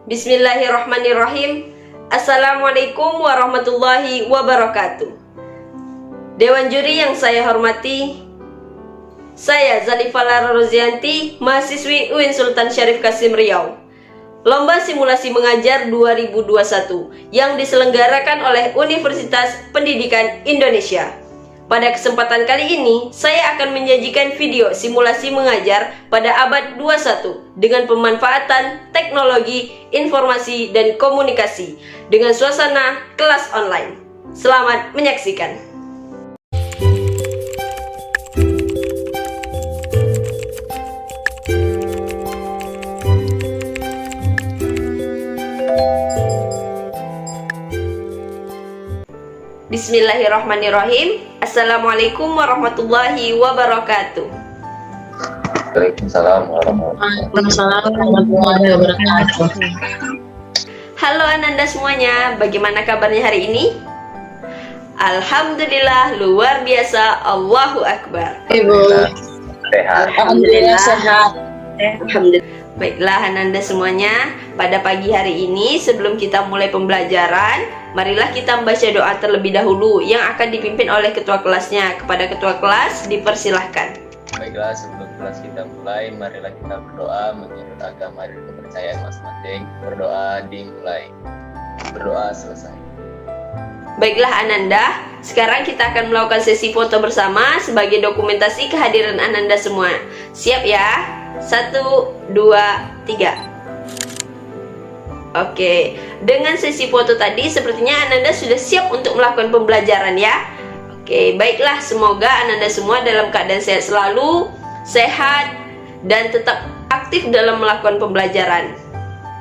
Bismillahirrahmanirrahim. Assalamualaikum warahmatullahi wabarakatuh. Dewan juri yang saya hormati, saya Zalifah Lara Rozianti, mahasiswi UIN Sultan Syarif Kasim Riau. Lomba Simulasi Mengajar 2021 yang diselenggarakan oleh Universitas Pendidikan Indonesia. Pada kesempatan kali ini, saya akan menyajikan video simulasi mengajar pada abad 21 dengan pemanfaatan teknologi informasi dan komunikasi dengan suasana kelas online. Selamat menyaksikan. Bismillahirrahmanirrahim. Assalamualaikum warahmatullahi wabarakatuh. Waalaikumsalam warahmatullahi wabarakatuh. Halo Ananda semuanya, bagaimana kabarnya hari ini? Alhamdulillah luar biasa, Allahu Akbar. Ibu sehat. Alhamdulillah sehat. Alhamdulillah. Baiklah Ananda semuanya, pada pagi hari ini sebelum kita mulai pembelajaran, marilah kita membaca doa terlebih dahulu yang akan dipimpin oleh ketua kelasnya. Kepada ketua kelas dipersilahkan. Baiklah, sebelum kelas kita mulai, marilah kita berdoa menurut agama dan kepercayaan masing-masing. Berdoa dimulai, berdoa selesai. Baiklah Ananda, sekarang kita akan melakukan sesi foto bersama sebagai dokumentasi kehadiran Ananda semua. Siap ya? 1, 2, 3. Oke, dengan sesi foto tadi sepertinya Ananda sudah siap untuk melakukan pembelajaran ya. Oke, baiklah, semoga Ananda semua dalam keadaan sehat selalu, sehat, dan tetap aktif dalam melakukan pembelajaran.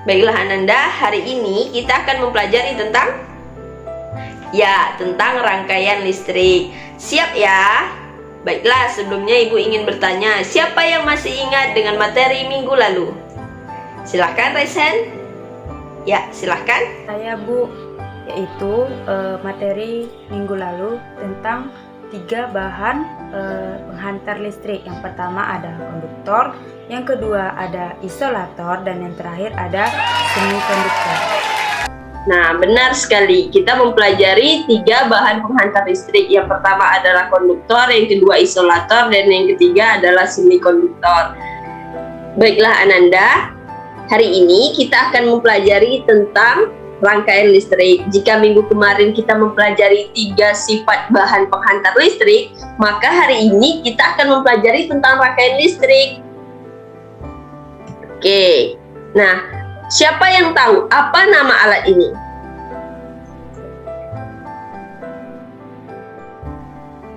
Baiklah Ananda, hari ini kita akan mempelajari tentang rangkaian listrik. Siap ya? Baiklah, sebelumnya Ibu ingin bertanya, siapa yang masih ingat dengan materi minggu lalu? Silahkan raise hand. Ya, silahkan. Saya Bu, yaitu materi minggu lalu tentang 3 bahan penghantar listrik. Yang pertama ada konduktor, yang kedua ada isolator, dan yang terakhir ada semikonduktor. Nah, benar sekali. Kita mempelajari 3 bahan penghantar listrik. Yang pertama adalah konduktor, yang kedua isolator, dan yang ketiga adalah semikonduktor. Baiklah Ananda, hari ini kita akan mempelajari tentang rangkaian listrik. Jika minggu kemarin kita mempelajari 3 sifat bahan penghantar listrik, maka hari ini kita akan mempelajari tentang rangkaian listrik. Oke, nah, siapa yang tahu apa nama alat ini?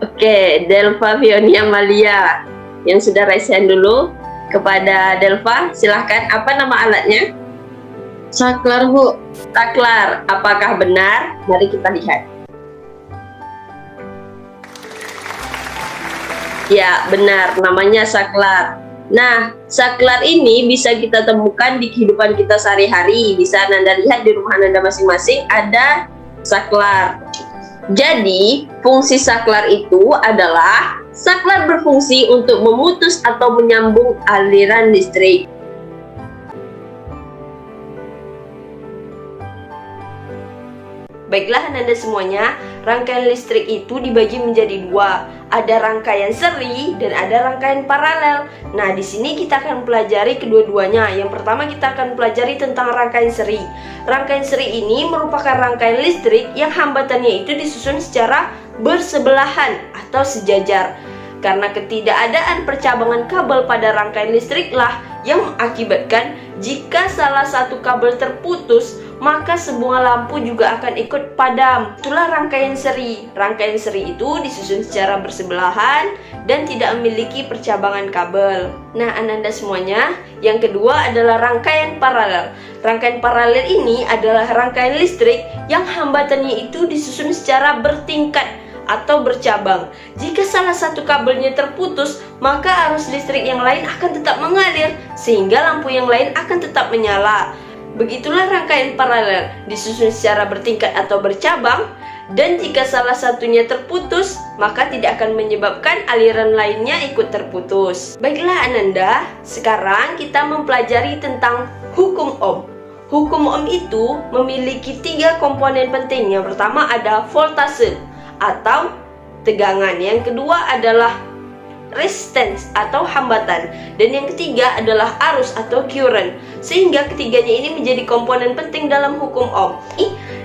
Oke, Delva Fionia Malia yang sudah raise hand dulu. Kepada Delva, silahkan, apa nama alatnya? Saklar, Bu. Saklar, apakah benar? Mari kita lihat. Ya, benar, namanya saklar. Nah, saklar ini bisa kita temukan di kehidupan kita sehari-hari. Bisa Anda lihat di rumah Anda masing-masing ada saklar. Jadi, fungsi saklar itu adalah saklar berfungsi untuk memutus atau menyambung aliran listrik. Baiklah Anda semuanya, rangkaian listrik itu dibagi menjadi 2. Ada rangkaian seri dan ada rangkaian paralel. Nah, di sini kita akan pelajari kedua-duanya. Yang pertama kita akan pelajari tentang rangkaian seri. Rangkaian seri ini merupakan rangkaian listrik yang hambatannya itu disusun secara bersebelahan atau sejajar. Karena ketidakadaan percabangan kabel pada rangkaian listriklah yang mengakibatkan jika salah satu kabel terputus, maka semua lampu juga akan ikut padam. Itulah rangkaian seri. Rangkaian seri itu disusun secara bersebelahan dan tidak memiliki percabangan kabel. Nah, Ananda semuanya, yang kedua adalah rangkaian paralel. Rangkaian paralel ini adalah rangkaian listrik yang hambatannya itu disusun secara bertingkat atau bercabang. Jika salah satu kabelnya terputus, maka arus listrik yang lain akan tetap mengalir sehingga lampu yang lain akan tetap menyala. Begitulah rangkaian paralel, disusun secara bertingkat atau bercabang, dan jika salah satunya terputus, maka tidak akan menyebabkan aliran lainnya ikut terputus. Baiklah Ananda, sekarang kita mempelajari tentang hukum Ohm. Hukum Ohm itu memiliki 3 komponen penting. Yang pertama ada voltase atau tegangan, yang kedua adalah resistance atau hambatan, dan yang ketiga adalah arus atau current. Sehingga ketiganya ini menjadi komponen penting dalam hukum Ohm.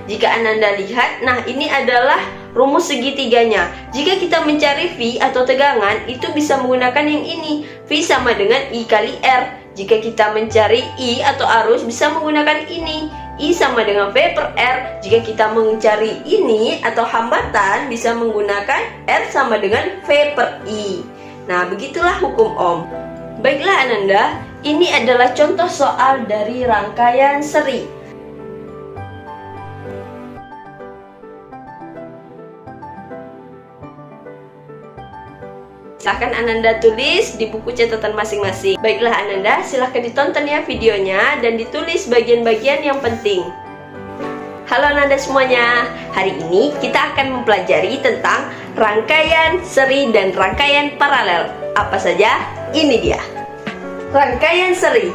Jika Ananda lihat, nah ini adalah rumus segitiganya. Jika kita mencari V atau tegangan, itu bisa menggunakan yang ini. V sama dengan I kali R. Jika kita mencari I atau arus, bisa menggunakan ini. I sama dengan V per R. Jika kita mencari ini atau hambatan, bisa menggunakan R sama dengan V per I. Nah, begitulah hukum Ohm. Baiklah Ananda, ini adalah contoh soal dari rangkaian seri. Silahkan Ananda tulis di buku catatan masing-masing. Baiklah Ananda, silahkan ditonton ya videonya dan ditulis bagian-bagian yang penting. Halo Ananda semuanya, hari ini kita akan mempelajari tentang rangkaian seri dan rangkaian paralel. Apa saja? Ini dia. Rangkaian seri.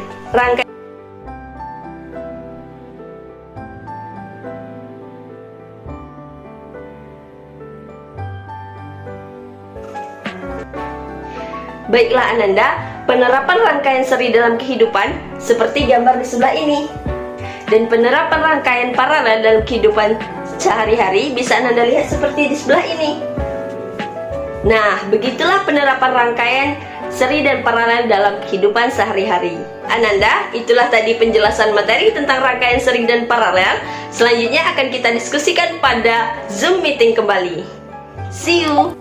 Baiklah Ananda, penerapan rangkaian seri dalam kehidupan seperti gambar di sebelah ini. Dan penerapan rangkaian paralel dalam kehidupan sehari-hari bisa Ananda lihat seperti di sebelah ini. Nah, begitulah penerapan rangkaian seri dan paralel dalam kehidupan sehari-hari. Ananda, itulah tadi penjelasan materi tentang rangkaian seri dan paralel. Selanjutnya akan kita diskusikan pada Zoom meeting kembali. See you!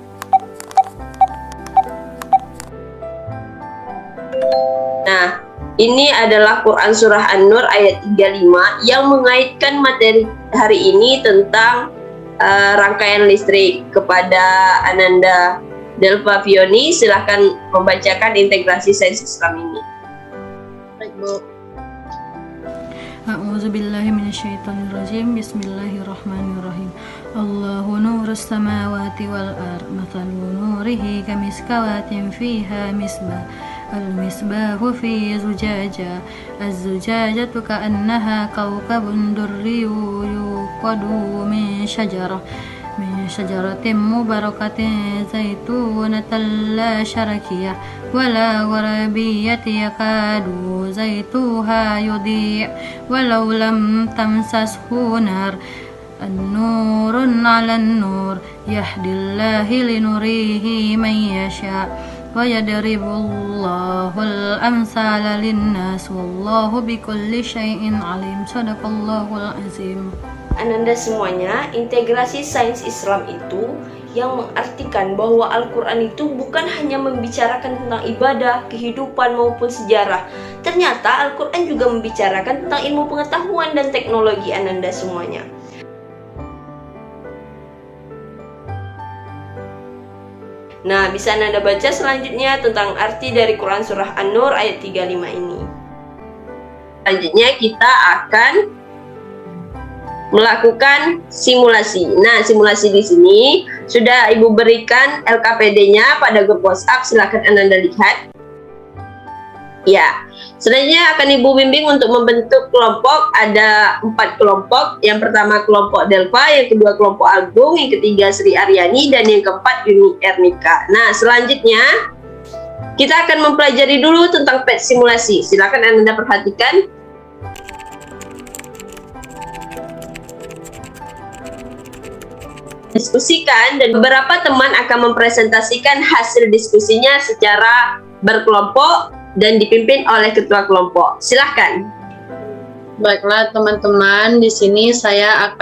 Nah, ini adalah Quran Surah An-Nur ayat 35 yang mengaitkan materi hari ini tentang rangkaian listrik. Kepada Ananda Delva Fioni, silahkan membacakan integrasi sains Islam ini. Baik, Bu. A'udzubillahi minasyaitonirrajim. Bismillahirrahmanirrahim. Allahu nurus samawati wal ard. Mathalu nurihi kamiskawatin fiha misbah. المصباح في زجاجة الزجاجة كأنها كوكب دري يوقد من شجرة مباركة زيتونة لا شرقية ولا غربية يكاد زيتها يضيء ولو لم تمسسه نار النور على النور يهدي الله لنوره من يشاء وَيَضْرِبُ اللَّهُ الْأَمْثَالَ لِلنَّاسِ وَاللَّهُ بِكُلِّ شَيْءٍ عَلِيمٌ. Shadaqallahul azim. Ananda semuanya, integrasi sains Islam itu yang mengartikan bahwa Al-Quran itu bukan hanya membicarakan tentang ibadah, kehidupan maupun sejarah. Ternyata Al-Quran juga membicarakan tentang ilmu pengetahuan dan teknologi Ananda semuanya. Nah, bisa Ananda baca selanjutnya tentang arti dari Quran Surah An-Nur ayat 35 ini. Selanjutnya kita akan melakukan simulasi. Nah, simulasi di sini sudah Ibu berikan LKPD-nya pada grup WhatsApp. Silakan Ananda lihat. Ya, selanjutnya akan Ibu bimbing untuk membentuk kelompok. Ada 4 kelompok. Yang pertama kelompok Delva, yang kedua kelompok Agung, yang ketiga Sri Aryani, dan yang keempat Yuni Ernika. Nah, selanjutnya kita akan mempelajari dulu tentang pet simulasi. Silakan Anda perhatikan. Diskusikan, dan beberapa teman akan mempresentasikan hasil diskusinya secara berkelompok dan dipimpin oleh ketua kelompok. Silahkan. Baiklah teman-teman, di sini saya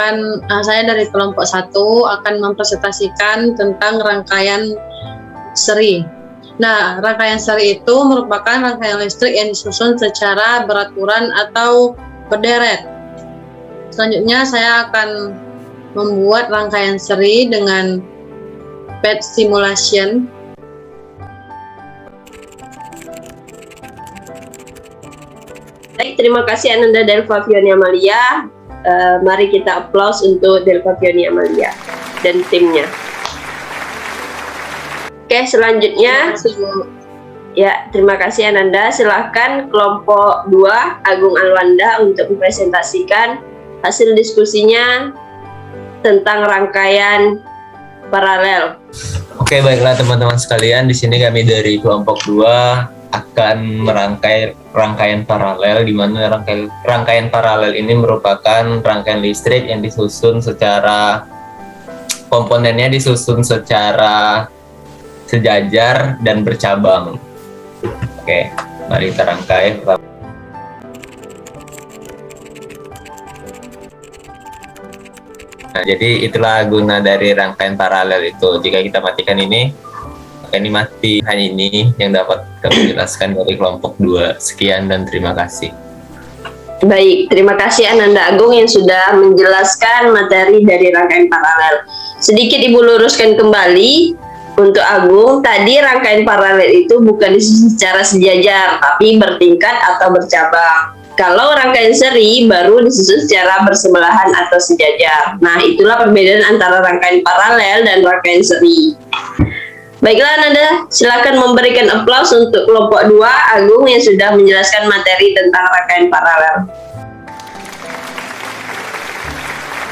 dari kelompok 1 akan mempresentasikan tentang rangkaian seri. Nah, rangkaian seri itu merupakan rangkaian listrik yang disusun secara beraturan atau berderet. Selanjutnya saya akan membuat rangkaian seri dengan pet simulation. Baik, terima kasih Ananda Delva Fioni Amalia. Mari kita aplaus untuk Delva Fioni Amalia dan timnya. Oke, selanjutnya Ya, terima kasih Ananda. Silahkan kelompok 2 Agung Alwanda untuk mempresentasikan hasil diskusinya tentang rangkaian paralel. Oke, baiklah teman-teman sekalian, di sini kami dari kelompok 2 akan merangkai rangkaian paralel, di mana rangkaian paralel ini merupakan rangkaian listrik yang disusun secara komponennya disusun secara sejajar dan bercabang. Oke, mari kita rangkai. Nah, jadi itulah guna dari rangkaian paralel itu. Jika kita matikan ini, maka ini mati. Hanya ini yang dapat kami jelaskan dari kelompok 2. Sekian dan terima kasih. Baik, terima kasih Ananda Agung yang sudah menjelaskan materi dari rangkaian paralel. Sedikit Ibu luruskan kembali untuk Agung, tadi rangkaian paralel itu bukan disusun secara sejajar, tapi bertingkat atau bercabang. Kalau rangkaian seri baru disusun secara bersebelahan atau sejajar. Nah, itulah perbedaan antara rangkaian paralel dan rangkaian seri. Baiklah Ananda, silakan memberikan aplaus untuk kelompok 2 Agung yang sudah menjelaskan materi tentang rangkaian paralel.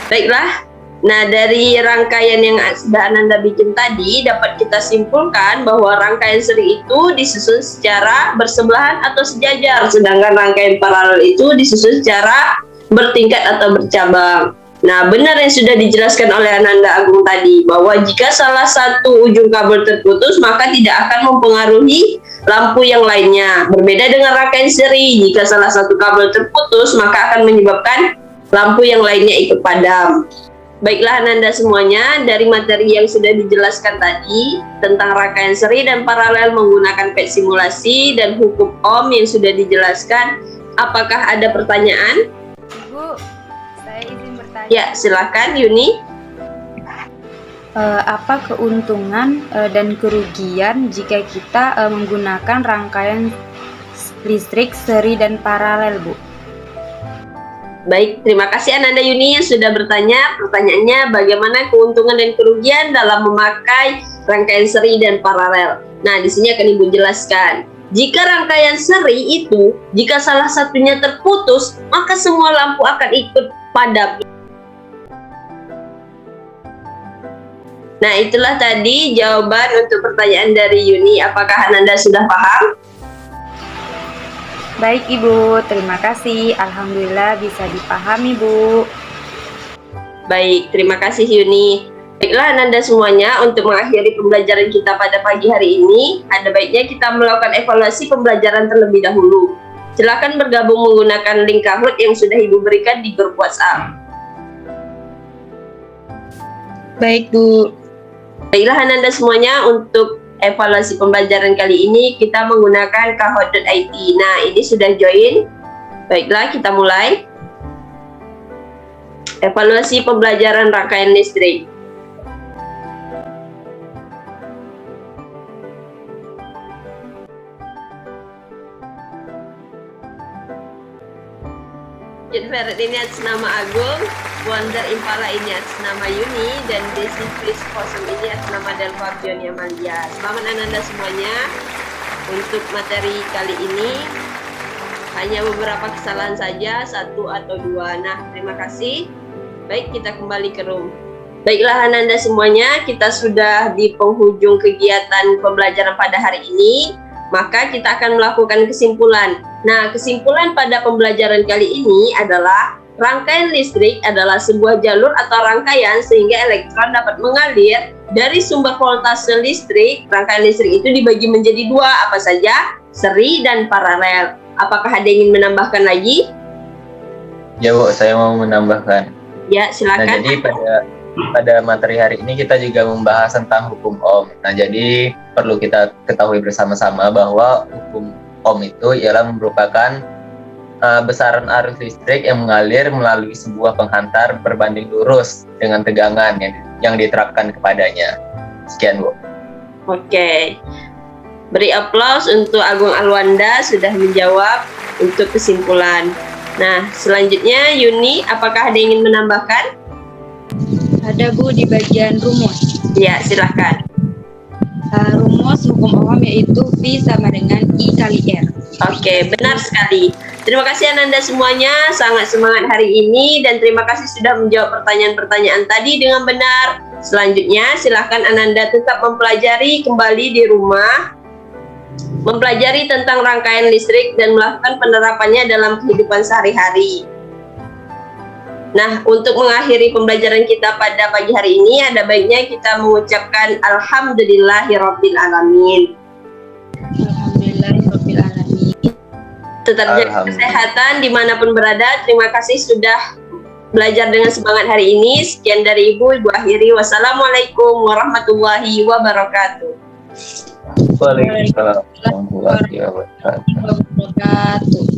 Baiklah. Nah, dari rangkaian yang sudah Ananda bikin tadi, dapat kita simpulkan bahwa rangkaian seri itu disusun secara bersebelahan atau sejajar, sedangkan rangkaian paralel itu disusun secara bertingkat atau bercabang. Nah, benar yang sudah dijelaskan oleh Ananda Agung tadi, bahwa jika salah satu ujung kabel terputus, maka tidak akan mempengaruhi lampu yang lainnya. Berbeda dengan rangkaian seri, jika salah satu kabel terputus, maka akan menyebabkan lampu yang lainnya ikut padam. Baiklah Ananda semuanya, dari materi yang sudah dijelaskan tadi tentang rangkaian seri dan paralel menggunakan PET simulasi dan hukum Ohm yang sudah dijelaskan, apakah ada pertanyaan? Ibu, saya izin bertanya. Ya, silakan Yuni. Apa keuntungan dan kerugian jika kita menggunakan rangkaian listrik seri dan paralel, Bu? Baik, terima kasih Ananda Yuni yang sudah bertanya. Pertanyaannya, bagaimana keuntungan dan kerugian dalam memakai rangkaian seri dan paralel? Nah, di sini akan Ibu jelaskan. Jika rangkaian seri itu, jika salah satunya terputus, maka semua lampu akan ikut padam. Nah, itulah tadi jawaban untuk pertanyaan dari Yuni. Apakah Ananda sudah paham? Baik Ibu, terima kasih. Alhamdulillah bisa dipahami, Bu. Baik, terima kasih Yuni. Baiklah Ananda semuanya, untuk mengakhiri pembelajaran kita pada pagi hari ini, ada baiknya kita melakukan evaluasi pembelajaran terlebih dahulu. Silakan bergabung menggunakan link Kahoot yang sudah Ibu berikan di grup WhatsApp. Baik, Bu. Baiklah Ananda semuanya, untuk evaluasi pembelajaran kali ini kita menggunakan kahoot.it. Nah, ini sudah join. Baiklah, kita mulai. Evaluasi pembelajaran rangkaian listrik. Jenferet ini atas nama Agung, Wonder Impala ini atas nama Yuni, dan Desi Chris Kosong ini atas nama Delva Fionia Malia. Selamat Ananda semuanya. Untuk materi kali ini hanya beberapa kesalahan saja, 1 atau 2. Nah, terima kasih. Baik, kita kembali ke room. Baiklah Ananda semuanya, kita sudah di penghujung kegiatan pembelajaran pada hari ini. Maka kita akan melakukan kesimpulan. Nah, kesimpulan pada pembelajaran kali ini adalah rangkaian listrik adalah sebuah jalur atau rangkaian sehingga elektron dapat mengalir dari sumber voltase listrik. Rangkaian listrik itu dibagi menjadi 2, apa saja? Seri dan paralel. Apakah ada yang ingin menambahkan lagi? Ya Bu, saya mau menambahkan. Ya, silakan. Nah, jadi pada materi hari ini kita juga membahas tentang hukum Ohm. Nah, jadi perlu kita ketahui bersama-sama bahwa hukum Ohm itu ialah merupakan besaran arus listrik yang mengalir melalui sebuah penghantar berbanding lurus dengan tegangan yang diterapkan kepadanya. Sekian, Bu. Oke. Beri aplaus untuk Agung Alwanda sudah menjawab untuk kesimpulan. Nah, selanjutnya Yuni, apakah ada yang ingin menambahkan? Ada Bu di bagian rumus. Ya, silahkan. rumus hukum Ohm yaitu V sama dengan I kali R. Oke, benar sekali. Terima kasih Ananda semuanya, sangat semangat hari ini dan terima kasih sudah menjawab pertanyaan-pertanyaan tadi dengan benar. Selanjutnya, silahkan Ananda tetap mempelajari kembali di rumah, mempelajari tentang rangkaian listrik dan melakukan penerapannya dalam kehidupan sehari-hari. Nah, untuk mengakhiri pembelajaran kita pada pagi hari ini, ada baiknya kita mengucapkan Alhamdulillahirabbil alamin. Alhamdulillahirabbil alamin. Tetap jaga kesehatan dimanapun berada. Terima kasih sudah belajar dengan semangat hari ini. Sekian dari Ibu akhiri. Wassalamualaikum warahmatullahi wabarakatuh. Waalaikumsalam warahmatullahi wabarakatuh. Wabarakatuh.